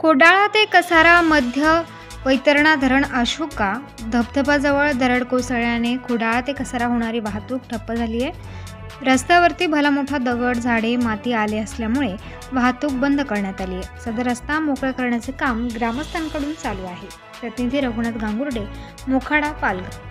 खोडाळा ते कसारा मध्य वैतरणा धरण अशोका धबधबाजवळ दरड कोसळल्याने खोडाळा ते कसारा होणारी वाहतूक ठप्प झाली आहे। रस्त्यावरती भला मोठा दगड, झाडे, माती आले असल्यामुळे वाहतूक बंद करण्यात आली आहे। सदर रस्ता मोकळा करण्याचे काम ग्रामस्थांकडून चालू आहे। प्रतिनिधी रघुनाथ गांगुर्डे, मोखाडा, पालघर।